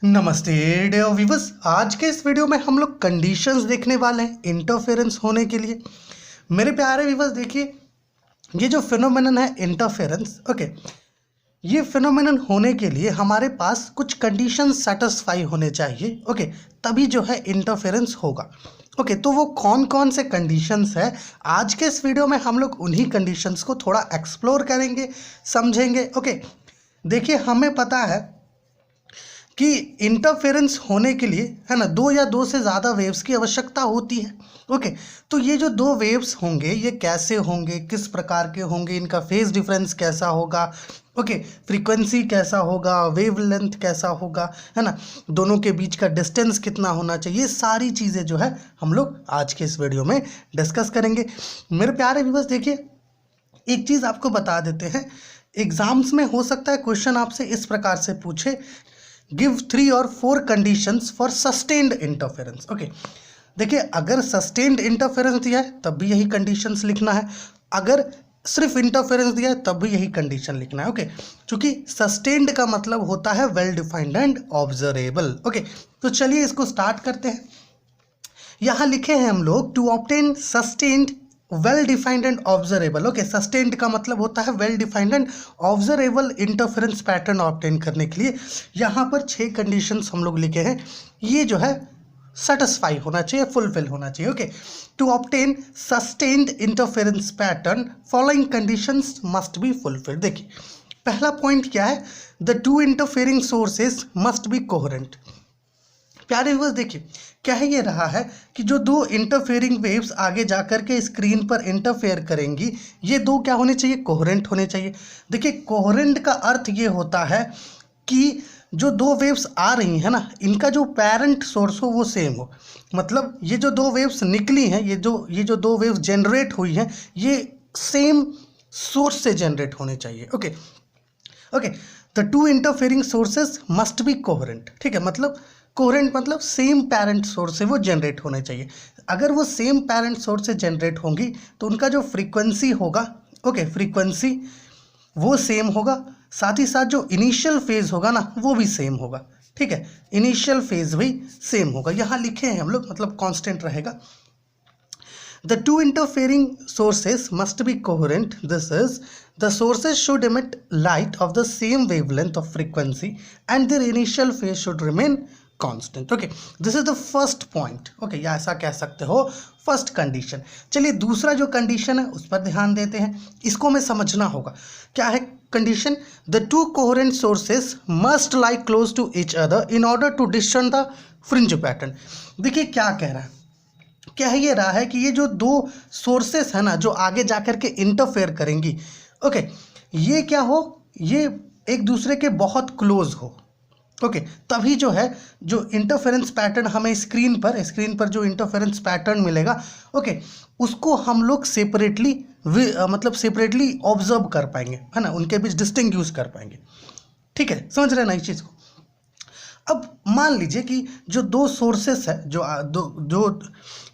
नमस्ते dear viewers. आज के इस वीडियो में हम लोग कंडीशंस देखने वाले हैं इंटरफेरेंस होने के लिए। मेरे प्यारे व्यूअर्स, देखिए ये जो फिनोमेनन है इंटरफेरेंस, ओके, ये फिनोमेनन होने के लिए हमारे पास कुछ कंडीशंस सेटिस्फाई होने चाहिए, ओके, तभी जो है इंटरफेरेंस होगा। ओके, तो वो कौन कौन से कंडीशंस है, आज के इस वीडियो में हम लोग उन्हीं कंडीशंस को थोड़ा एक्सप्लोर करेंगे, समझेंगे। ओके, देखिए हमें पता है कि इंटरफेरेंस होने के लिए, है ना, दो या दो से ज़्यादा वेव्स की आवश्यकता होती है। ओके, तो ये जो दो वेव्स होंगे ये कैसे होंगे, किस प्रकार के होंगे, इनका फेज डिफरेंस कैसा होगा, ओके, फ्रीक्वेंसी कैसा होगा, वेव लेंथ कैसा होगा, है ना, दोनों के बीच का डिस्टेंस कितना होना चाहिए, ये सारी चीज़ें जो है हम लोग आज के इस वीडियो में डिस्कस करेंगे। मेरे प्यारे व्यूअर्स, देखिए एक चीज़ आपको बता देते हैं, एग्जाम्स में हो सकता है क्वेश्चन आपसे इस प्रकार से पूछे, गिव 3 और 4 conditions for sustained interference. Okay, देखिए अगर सस्टेन्ड इंटरफेरेंस दिया है तब भी यही कंडीशंस लिखना है, अगर सिर्फ इंटरफेरेंस दिया है तब भी यही कंडीशन लिखना है। ओके, क्योंकि सस्टेन्ड का मतलब होता है well defined and observable. Okay, तो चलिए इसको स्टार्ट करते हैं। यहाँ लिखे हैं हम लोग to obtain sustained well defined and observable. Okay, sustained का मतलब होता है well defined and observable interference pattern obtain करने के लिए यहाँ पर 6 कंडीशंस हम लोग लिखे हैं, ये जो है सेटिस्फाई होना चाहिए, फुलफिल होना चाहिए। Okay, to obtain sustained interference pattern following conditions must be fulfilled. देखिए पहला पॉइंट क्या है, the two interfering sources must be coherent. प्यारे व्यूअर्स, देखिए कह ये रहा है कि जो दो इंटरफेयरिंग वेव्स आगे जाकर के स्क्रीन पर इंटरफेयर करेंगी, ये दो क्या होने चाहिए, कोहेरेंट होने चाहिए। देखिए कोहेरेंट का अर्थ ये होता है कि जो दो वेव्स आ रही हैं ना, इनका जो पेरेंट सोर्स हो वो सेम हो। मतलब ये जो दो वेव्स निकली हैं, ये जो दो वेव्स जनरेट हुई हैं, ये सेम सोर्स से जनरेट होने चाहिए। Okay okay, the two interfering sources must be coherent. ठीक है, मतलब कोहेरेंट मतलब सेम पेरेंट सोर्स से वो जनरेट होने चाहिए। अगर वो सेम पेरेंट सोर्स से जनरेट होंगी तो उनका जो फ्रीक्वेंसी होगा, ओके, फ्रीक्वेंसी वो सेम होगा, साथ ही साथ जो इनिशियल फेज होगा ना वो भी सेम होगा। ठीक है, इनिशियल फेज भी सेम होगा, यहाँ लिखे हैं हम लोग, मतलब कांस्टेंट रहेगा। The two interfering sources must be coherent. This is, the sources should emit light of the same wavelength of frequency and their initial phase should remain constant. Okay, this is the first point. Okay, या ऐसा कह सकते हो first condition. चलिए दूसरा जो condition है उस पर ध्यान देते हैं, इसको हमें समझना होगा। क्या है condition, the two coherent sources must lie close to each other in order to discern the fringe pattern. देखिए क्या कह रहा है, क्या ये रहा है कि ये जो दो सोर्सेस है ना जो आगे जाकर के इंटरफेयर करेंगी, ओके, ये क्या हो, ये एक दूसरे के बहुत क्लोज हो। ओके, तभी जो है जो इंटरफेरेंस पैटर्न हमें स्क्रीन पर जो इंटरफेरेंस पैटर्न मिलेगा, ओके, उसको हम लोग सेपरेटली सेपरेटली ऑब्जर्व कर पाएंगे, है ना, उनके बीच डिस्टिंग्विश कर पाएंगे। ठीक है, समझ रहे हैं ना इस चीज़ को। अब मान लीजिए कि जो दो सोर्सेस है,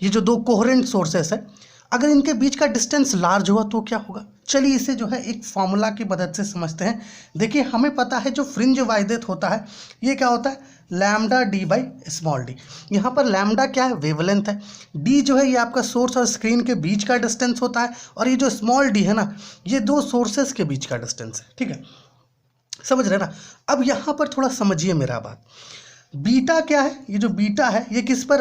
ये जो दो कोहेरेंट सोर्सेस है, अगर इनके बीच का डिस्टेंस लार्ज हुआ तो क्या होगा। चलिए इसे जो है एक फॉर्मूला की मदद से समझते हैं। देखिए हमें पता है जो फ्रिंज वाइडेथ होता है ये क्या होता है, lambda D by small D. यहाँ पर लैम्डा क्या है, वेवलेंथ है, डी जो है ये आपका सोर्स और स्क्रीन के बीच का डिस्टेंस होता है, और ये जो स्मॉल डी है ना ये दो सोर्सेस के बीच का डिस्टेंस है। ठीक है, समझ रहे ना। अब यहाँ पर थोड़ा समझिए मेरा बात, बीटा क्या है, ये जो बीटा है ये किस पर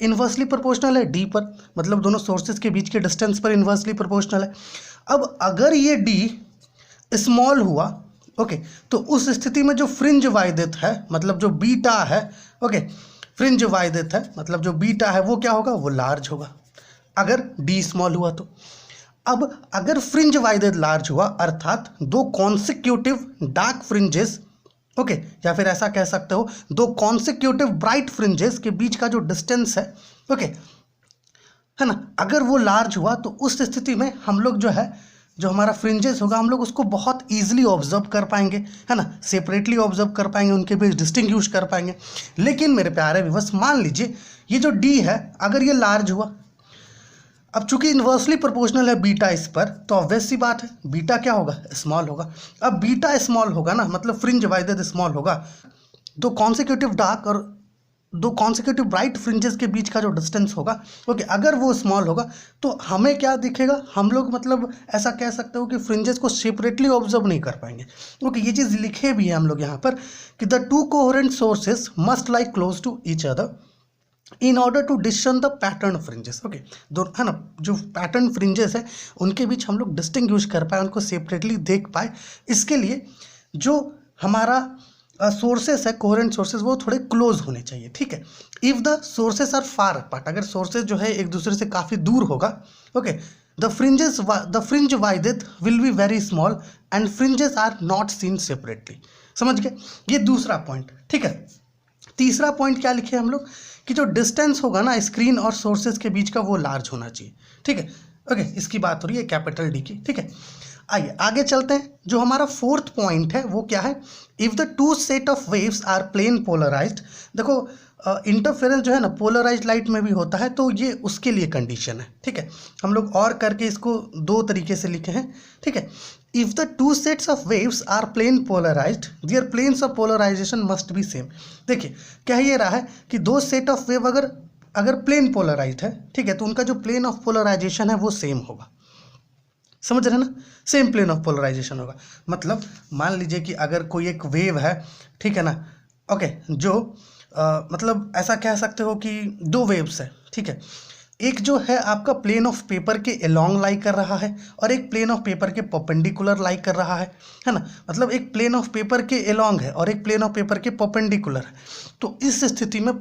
इन्वर्सली प्रोपोर्शनल है, डी पर, मतलब दोनों सोर्सेज के बीच के डिस्टेंस पर इन्वर्सली प्रोपोर्शनल है। अब अगर ये डी स्मॉल हुआ, ओके, तो उस स्थिति में जो फ्रिंज वाइडेथ है, मतलब जो बीटा है, ओके, फ्रिंज वाइडेथ है मतलब जो बीटा है वो क्या होगा, वो लार्ज होगा अगर डी स्मॉल हुआ तो। अब अगर फ्रिंज वाइडेथ लार्ज हुआ, अर्थात दो कॉन्सिक्यूटिव डार्क फ्रिंजेस, ओके, या फिर ऐसा कह सकते हो दो कॉन्सिक्यूटिव ब्राइट फ्रिंजेस के बीच का जो डिस्टेंस है, ओके, है ना, अगर वो लार्ज हुआ तो उस स्थिति में हम लोग जो है जो हमारा फ्रिंजेस होगा हम लोग उसको बहुत ईजिली ऑब्जर्व कर पाएंगे, है ना, सेपरेटली ऑब्जर्व कर पाएंगे, उनके बीच डिस्टिंग्विश कर पाएंगे। लेकिन मेरे प्यारे व्यूअर्स, मान लीजिए ये जो डी है अगर ये लार्ज हुआ, अब चूंकि इन्वर्सली प्रोपोर्शनल है बीटा इस पर, तो ऑब्वियस सी बात है बीटा क्या होगा, स्मॉल होगा। अब बीटा स्मॉल होगा ना, मतलब फ्रिंज वाइडेथ स्मॉल होगा, दो कॉन्सिक्यूटिव डार्क और दो कॉन्सिक्यूटिव ब्राइट फ्रिंजेस के बीच का जो डिस्टेंस होगा, ओके, अगर वो स्मॉल होगा तो हमें क्या दिखेगा, हम लोग मतलब ऐसा कह सकते हो कि फ्रिंजेस को सेपरेटली ऑब्जर्व नहीं कर पाएंगे। ओके, ये चीज़ लिखे भी है हम लोग यहाँ पर कि the two coherent sources must lie close to each other in order to discern the pattern fringes. Okay, दो है ना, जो पैटर्न फ्रिंजेस है उनके बीच हम लोग डिस्टिंग्विश कर पाए, उनको सेपरेटली देख पाए। इसके लिए जो हमारा सोर्सेस है, कोहेरेंट सोर्सेस, वो थोड़े क्लोज होने चाहिए। ठीक है, if the sources are far apart, अगर सोर्सेस जो है एक दूसरे से काफ़ी दूर होगा, okay, the fringe width will be very small and fringes are not seen separately. समझ गए, ये दूसरा पॉइंट। ठीक है, तीसरा पॉइंट क्या लिखे हम लोग कि जो डिस्टेंस होगा ना स्क्रीन और सोर्सेज के बीच का, वो लार्ज होना चाहिए। ठीक है, ओके, इसकी बात हो रही है कैपिटल डी की। ठीक है, आइए आगे चलते हैं। जो हमारा फोर्थ पॉइंट है वो क्या है, if the two set of waves are plane polarised. देखो इंटरफेरेंस जो है ना पोलराइज्ड लाइट में भी होता है, तो ये उसके लिए कंडीशन है। ठीक है, हम लोग और करके इसको दो तरीके से लिखे हैं। ठीक है, if the two sets of waves are plane polarised their planes of polarisation must be same. देखिए कह ये रहा है कि दो सेट ऑफ वेव अगर प्लेन पोलराइज्ड है, ठीक है, तो उनका जो प्लेन ऑफ पोलराइजेशन है वो सेम होगा। समझ रहे हैं ना, सेम प्लेन ऑफ पोलराइजेशन होगा। मतलब मान लीजिए कि अगर कोई एक वेव है, ठीक है ना, ओके, जो मतलब ऐसा कह सकते हो कि दो वेव्स है। ठीक है, एक जो है आपका प्लेन ऑफ पेपर के अलोंग लाई कर रहा है और एक प्लेन ऑफ पेपर के परपेंडिकुलर लाई कर रहा है ना। मतलब एक प्लेन ऑफ पेपर के अलोंग है और एक प्लेन ऑफ पेपर के परपेंडिकुलर है। तो इस स्थिति में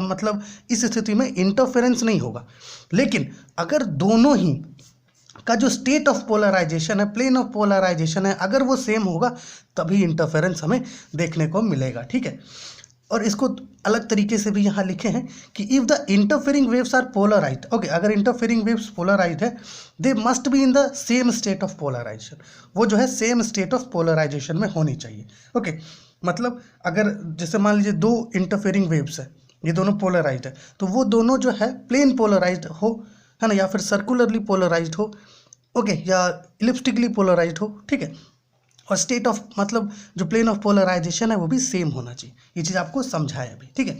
मतलब इस स्थिति में इंटरफेरेंस नहीं होगा। लेकिन अगर दोनों ही का जो स्टेट ऑफ पोलराइजेशन है, प्लेन ऑफ पोलराइजेशन है, अगर वो सेम होगा तभी इंटरफेरेंस हमें देखने को मिलेगा। ठीक है, और इसको अलग तरीके से भी यहाँ लिखे हैं कि if the interfering waves are polarised, okay, अगर इंटरफेरिंग वेव्स पोलराइज्ड है they must be in the same state of polarisation. वो जो है सेम स्टेट ऑफ पोलराइजेशन में होनी चाहिए। ओके, मतलब अगर जैसे मान लीजिए दो इंटरफेरिंग वेव्स है, ये दोनों पोलराइज्ड है, तो वो दोनों जो है प्लेन पोलराइज्ड हो, है ना, या फिर सर्कुलरली पोलराइज्ड हो, ओके, या इलिप्टिकली पोलराइज्ड हो। ठीक है, और स्टेट ऑफ मतलब जो प्लेन ऑफ पोलराइजेशन है वो भी सेम होना चाहिए। ये चीज़ आपको समझाया अभी। ठीक है,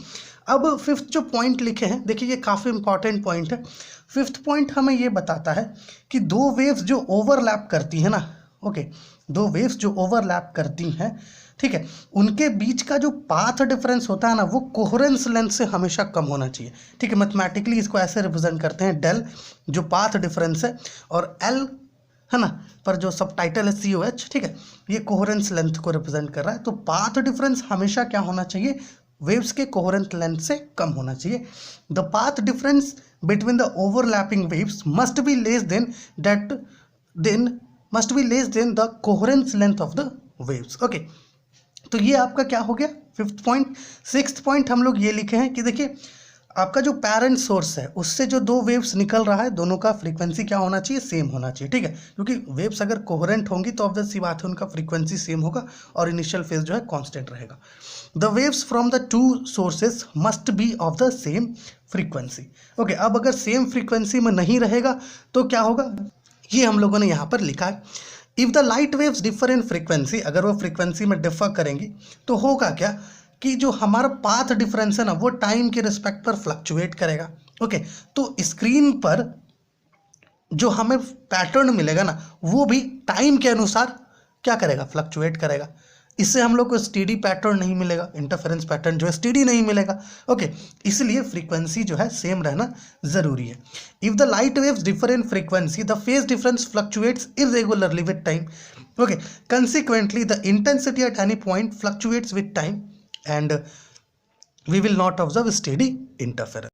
अब फिफ्थ जो पॉइंट लिखे हैं, देखिए ये काफ़ी इंपॉर्टेंट पॉइंट है। फिफ्थ पॉइंट हमें ये बताता है कि दो वेव्स जो ओवरलैप करती हैं ना, ओके, दो वेव्स जो ओवरलैप करती हैं, ठीक है, उनके बीच का जो पाथ डिफरेंस होता है ना, वो कोहेरेंस लेंथ से हमेशा कम होना चाहिए। ठीक है, मैथमेटिकली इसको ऐसे रिप्रेजेंट करते हैं, डेल जो पाथ डिफरेंस है और एल, है ना, पर जो सब टाइटल है COH, ठीक है, ये कोहेरेंस लेंथ को रिप्रेजेंट कर रहा है। तो पाथ डिफरेंस हमेशा क्या होना चाहिए, वेव्स के कोहेरेंट लेंथ से कम होना चाहिए। The path difference between the overlapping waves must be less than the coherence length of the waves. Okay, तो ये आपका क्या हो गया फिफ्थ पॉइंट। सिक्स्थ पॉइंट हम लोग ये लिखे हैं कि देखिए आपका जो पेरेंट सोर्स है उससे जो दो वेव्स निकल रहा है, दोनों का फ्रीक्वेंसी क्या होना चाहिए, सेम होना चाहिए। ठीक है, क्योंकि वेव्स अगर कोहेरेंट होंगी तो ऑब्वियस सी बात है उनका फ्रीक्वेंसी सेम होगा और इनिशियल फेज जो है कांस्टेंट रहेगा। The waves from the two sources must be of the same frequency. Okay, अब अगर सेम फ्रीक्वेंसी में नहीं रहेगा तो क्या होगा, ये हम लोगों ने यहाँ पर लिखा है। If the light waves differ in frequency, अगर वो फ्रीक्वेंसी में डिफर करेंगी तो होगा क्या कि जो हमारा पाथ डिफरेंस है ना वो टाइम के रिस्पेक्ट पर फ्लक्चुएट करेगा। ओके, तो स्क्रीन पर जो हमें पैटर्न मिलेगा ना वो भी टाइम के अनुसार क्या करेगा, फ्लक्चुएट करेगा। इससे हम लोग को स्टेडी पैटर्न नहीं मिलेगा, इंटरफेरेंस पैटर्न जो है स्टेडी नहीं मिलेगा। ओके, इसलिए फ्रीक्वेंसी जो है सेम रहना ज़रूरी है। If the light waves differ in frequency the phase difference fluctuates irregularly with time. Okay, consequently the intensity at any point fluctuates with time and we will not observe steady interference.